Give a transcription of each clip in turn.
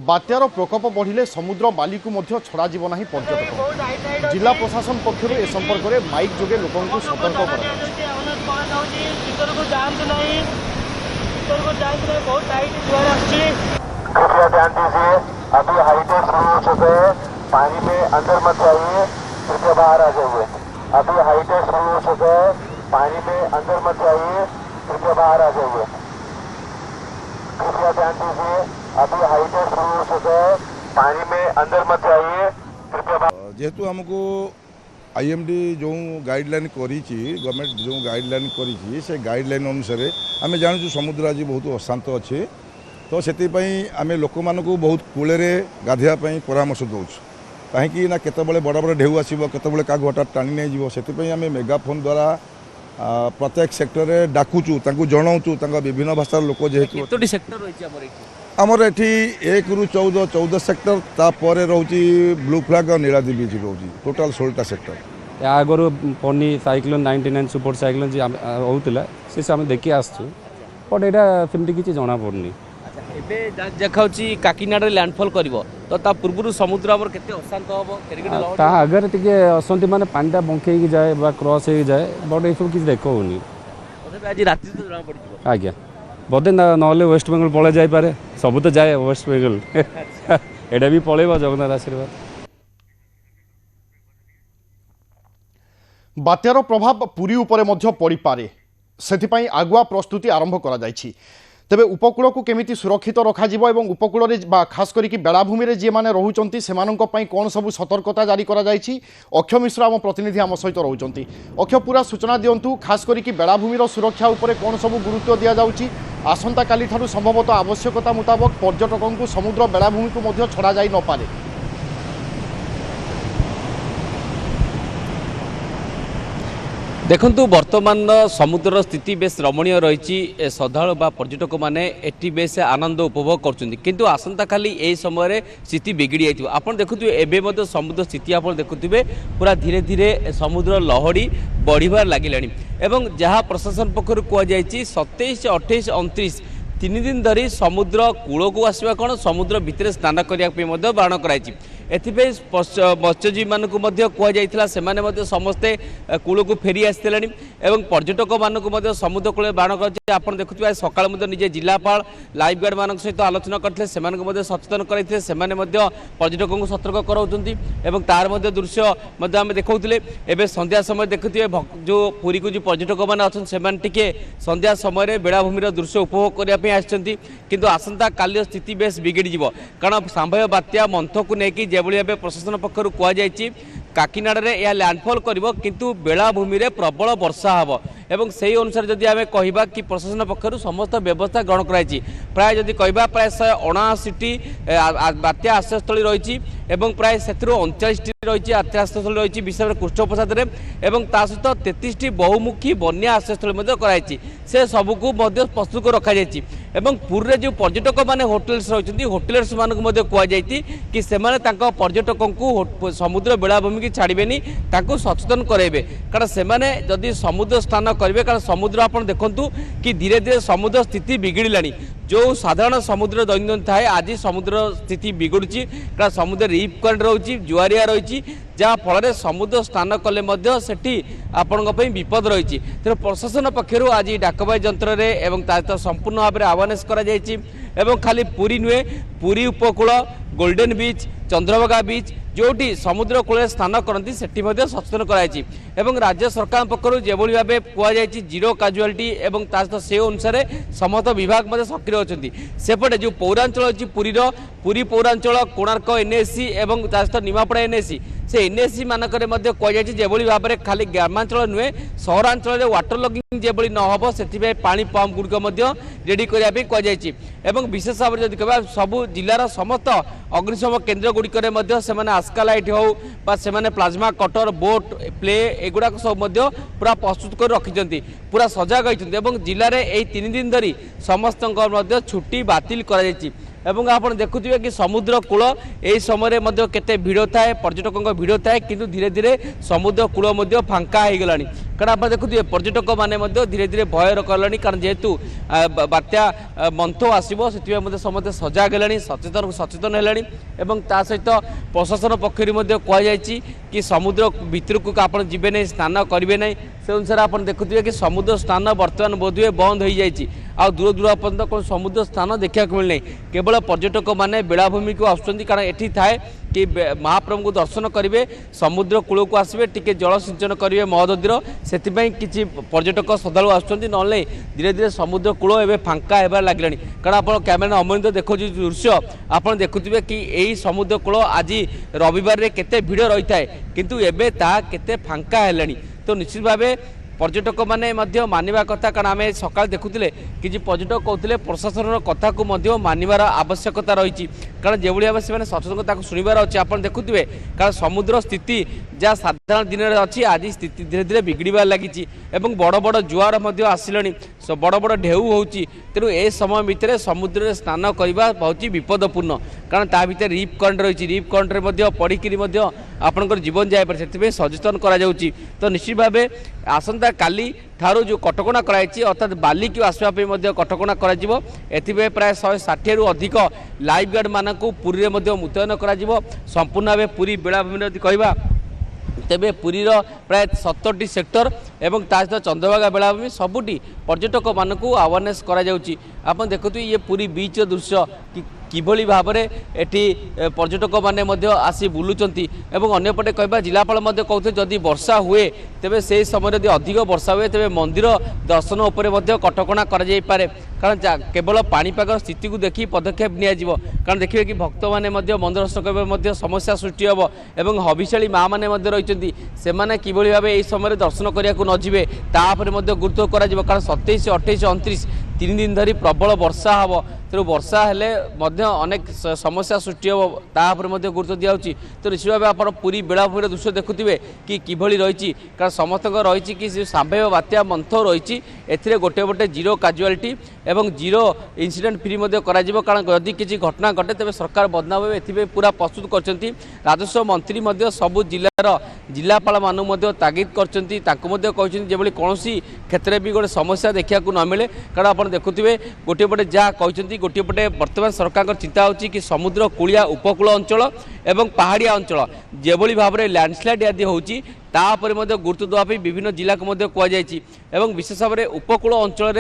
बात्यार प्रकोप बढ़िले समुद्र बाली को मध्य छड़ा जीव नहीं पर्यटक जिला प्रशासन पक्षर ए संपर्क में माइक जोगे लोक सतर्क कृपया ध्यान दीजिए, अभी हाईटेक शुरू हो चुके हैं, पानी में अंदर मत जाइए, कृपया बाहर आ जाइए। अभी हाईटेक शुरू हो चुके हैं, पानी में अंदर मत जाइए, कृपया बाहर आ जाइए। कृपया ध्यान दीजिए, अभी हाईटेक शुरू हो चुके हैं, पानी में अंदर मत जाइए, कृपया जेहेतु हमको आईएमडी जो गाइडलाइन करी गवर्नमेंट जो गाइडलाइन करी से गाइडलाइन अनुसार आम जानूँ समुद्र आज बहुत अशांत अच्छे तो से आम लोक मान बहुत कूले गाधेवाई परामर्श दौर कहीं ना केत बड़ बड़ ढेउ आसो केत क्या हठात टाणी नहीं से आम मेगाफोन द्वारा प्रत्येक सेक्टर में डाकुचु जनाऊँ विभिन्न भाषार लोक जेहेतु आमर एटी 1 ରୁ 14 सेक्टर तापर रोची ब्लू फ्लैग और नीलाद्री बीच रोची टोटाल 16टा सेक्टर आगु फनी साइक्लोन 99 सुपर साइक्लोन जी होता से आम देखी आसु बट यहाँ सेमती किसी जना पड़नी देखा काकीनाड़ लैंडफॉल कर तो पूर्व समुद्र आम के अशांत हम आगे टे असंति माने पानी बंखे जाए क्रॉस हो जाए बट ये सब किसी देखनी आज रात तो जना पड़ आज्ञा बोधे ना वेस्ट बेंगल पलै जापे सब तो जाए वेस्ट बेंगल एटा भी पलैब जगन्नाथ आशीर्वाद। बात्यार प्रभाव पुरी उपरे मध्य पड़ी पारे सेथिपाई आगुआ प्रस्तुति आरंभ करा जायछि। तेबे उपकूल को केमिति सुरक्षित रखा जिवो एवं उपकूल रे खास करिकि बेलाभूमि रे जे माने रहुचंती सेमानंक पई कोन सबु सतर्कता जारी करा जायछि। अक्षय मिश्र आम प्रतिनिधि आम सहित रहुचंती। अक्षय पूरा सूचना दियंतु खास करिकि बेलाभूमि रो सुरक्षा उपरे कोन सबु गुरुत्व दिया जाउछि। आसंता काली ठारू संभवतः आवश्यकता मुताबक पर्यटकों को समुद्र बेलाभूमि को मध्य छड़ा जाई न पारे। देखंतु वर्तमान समुद्र स्थिति बेस रमणीय रही श्रद्धालु बा पर्यटक मैंने एटी बेस आनंद उपभोग कर आसंता काली यही समय स्थिति बिगड़ी जाइए। आप देखुए एवं समुद्र स्थिति आप देखुए पूरा धीरे धीरे समुद्र लहड़ी बढ़िबार लगिलानी एवं जहाँ प्रशासन पक्षर कहुई 27, 28, 29 3 दिन धरी समुद्र कूल को आसवा कौन समुद्र भितर स्नान करने बारण कराई। एथिपाई मत्स्यजीवी मानक कहुई से समस्ते कूल को फेरी आसला एवं पर्यटक मानक समुद्र कूल बाण कर आप देखुए सकाल निजे जिलापाल लाइफ गार्ड मान सहित आलोचना करते सचेतन करते पर्यटकों को सतर्क कराऊँ तार दृश्य आम देखते एवं संध्या समय देखुए जो पुरी को जो पर्यटक मैंने अच्छे संध्या समय बेलाभूमि दृश्य उपभोग करने किंतु आसंता काली स्थिति बेस बिगड़ी जीव कारण सांभय बात्या मंथ को लेकिन जेभली भाव प्रशासन पक्षर कहुई काकीनाड़ रे यह लैंडफॉल करिवो किंतु बेलाभूमि रे प्रबल वर्षा हबो एवं सही अनुसार जदि आमे कहिबा कि प्रशासन पक्षर समस्त व्यवस्था ग्रहण कराई प्राय जदि कहिबा प्राय 179टी बात्या आश्रयस्थली रही एवं प्राय से 39टी रही आश्रयस्थली रही विशेष कृष्णप्रसाद रे एवं ता सहित 33टी बहुमुखी बन्या आश्रयस्थली कराई से सबको प्रस्तुत कर रखा जायछि एवं पूर्व जो पर्यटक माने होटेल्स रही होटेल्स मानक कहुई कि सेमाने तांको पर्यटकों को समुद्र बेलाभूमि की छाड़बेनी तांको सचेतन कराइबे कारण सेमाने जदि समुद्र स्नान करेंगे कारण समुद्र आप देखु कि धीरे धीरे समुद्र स्थिति बिगड़लानी जो साधारण समुद्र दैनंदिन थाए आज समुद्र स्थिति बिगड़ुची कारण समुद्र रिप करंट रही जुआरिया रही जहाँ फल समुद्र स्नान कले सेठी आपण विपद रही तेणु प्रशासन पक्षर आज डाकबाई जंत्र एवं संपूर्ण भाव में अवेयरनेस कर खाली पुरी नुहे पुरी उपकूल गोल्डन बीच चंद्रभागा बीच जोटी समुद्र कूल स्नान करती सेठी सचेतन कराई राज्य सरकार पक्षर जो भाव कहुई जीरो काजुआलिटी एवं से अनुसार समस्त विभाग सक्रिय अच्छी सेपटे जो पौरांचल अच्छी पुरी पौरांचल कोणार्क एनएसी एवं निमापड़ा एनएसी से एनएसी मानक कहुई जो भाव में खाली ग्रामांचल नुहे सहरांचल वाटर लगिंग जो नहब से पानी पंप गुड़िक रेडी करने कहुई विशेष भाव में कह सबू जिलार समस्त अग्निशम केन्द्र गुड़िक आस्का लाइट हो से प्लाज्मा कटर बोट प्ले एगुड़ाक सब पूरा प्रस्तुत कर रखिंट पूरा सजग होती जिले में यही 3 दिन धरी समस्त छुट्टी बातिल कर आप देखुए कि समुद्र कूल यही समय केते भिड़ थाए पर्यटकों भिड़ थाए किंतु धीरे धीरे समुद्र कूल फांका हो गलानी କାରଣ ଆପଣ ଦେଖୁଥିବେ पर्यटक मैंने धीरे धीरे भय कले कारण जेहेतु बात्या मंथ आसो से समस्त सजग है सचेतन है सहित प्रशासन पक्ष कहुई कि समुद्र भितर को आप जीवे नहीं स्नान करेंगे ना से अनुसार आप देखुए कि समुद्र स्नान बर्तमान बोधहुए बंद हो जाए आ दूर दूर पर्यटन कौन समुद्र स्थान देखा मिलना केवल पर्यटक मैंने बेलाभूमि को आसुँच कारण ये थाए कि महाप्रभु को दर्शन करेंगे समुद्र कूल को आसवे टी जल सिंचन करेंगे महोदधीर से किसी पर्यटक श्रद्धा आसुँच ना धीरे धीरे समुद्र कूल एवं फांका होगा लगे कारण आप कैमेरा अमृत देखो दृश्य आप देखुए कि यही समुद्र कूल आज रविवार में केते भिड़ रही है किंतु एबे ता केते फांका है तो निश्चित भाव पर्यटक मैंने मानवा कथा कारण आम सका देखुले कि पर्यटक कहते प्रशासन कथा को मानवार आवश्यकता रही कारण जो भाव से सचेतनता शुणवार अच्छे आप देखुए कारण समुद्र स्थिति जहाँ साधारण दिन में अच्छी आज स्थिति धीरे धीरे बिगड़बार लगी बड़ बड़ जुआर आसिले बड़ बड़ ढेउ हो तेणु ए समय भितर समुद्र में स्नान करने बहुत विपदपूर्ण कारण ता भीतर रिप करंट रही रिप करंट पड़ी आपंकर जीवन जाए से सचेतन करा तो निश्चित भाव आसंता काली ठारू जो कटकणा कराई अर्थात बाली की आसवाई कटकणा कर प्राय 160 रु अधिक लाइफ गार्ड मानक पुरी में मुतयन कर संपूर्ण भाव पुरी बेलाभूमि कहवा तेबे पुरीर प्राय 70टी सेक्टर एवं ता सहित चंद्रभागा बेलाभूमि सबुटी पर्यटक मानक अवेयरनेस आप देखुए ये पुरी बीच दृश्य किभली भाव में एटी पर्यटक मैंने आसी बुलूंट अंपटे कहवा जिलापाल कहते जदि वर्षा हुए तेबे से समय यदि अधिक वर्षा हुए तेबे मंदिर दर्शन उपर कटकणा करे कारण केवल पाणीपाग स्थिति को देखी पदक्षेप नियाजिव कारण देखिए कि भक्त मैंने मंदिर दर्शन करने समस्या सृष्टि हम और हविशाली माँ मैंने रही से किभली भाव यह समय दर्शन करने को नजिबे तापर गुरुत्व करा कारण 27, 28, 29 3 दिन धरी प्रबल वर्षा हम तेणु वर्षा हेले अनेक समस्या सृष्टि हम तापर गुरुत्व दिखाई तो निश्चित भाव आप पूरी बेलाभूमि दृश्य देखुए कि किभली रही कारण समस्त रही कि सांभव बात्या मंथ रही ए गोटे गोटे जीरो काजुआलिटी एवं जीरो इनसीडेंट फ्री कारण यदि किसी घटना घटे तेज सरकार बदनाम ए पूरा प्रस्तुत कर राजस्व मंत्री सबू जिलार जिलापाल मानू तागिद कर कौन क्षेत्र में भी गोटे समस्या देखा न मिले कारण आप देखुए गोटे पटे जहाँ कहते गोटे पटे बर्तमान सरकार चिंता होची कि समुद्र कूलिया उपकूल अंचल एवं पहाड़िया अंचल जेभली भाव में लैंडस्लाइड आदि होची तापर गुरुत्व देवाई विभिन्न जिला को कहुई विशेष भाव में उपकूल अंचल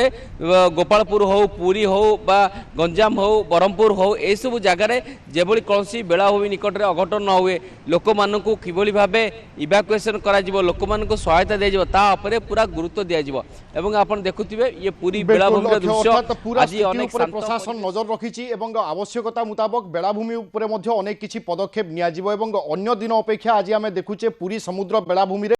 गोपालपुर हो पुरी हो बा गंजाम हो ब्रह्मपुर हो यह सब जगार जेभली कौन बेलाभूमि निकट में अघटन न हुए लोक मानू किभली भाव इवाकुएसन कर लोक मान सहायता दिया पूरा गुरुत्व दिज्व आप देखुए ये पूरी बेलाभूमि दृश्य आज अनेक प्रशासन नजर रखी आवश्यकता मुताबक बेलाभूमि अनेक किसी पदक्षेप नियाजिव अन्य दिन अपेक्षा आज आम देखुचे पुरी समुद्र बेलाभूमि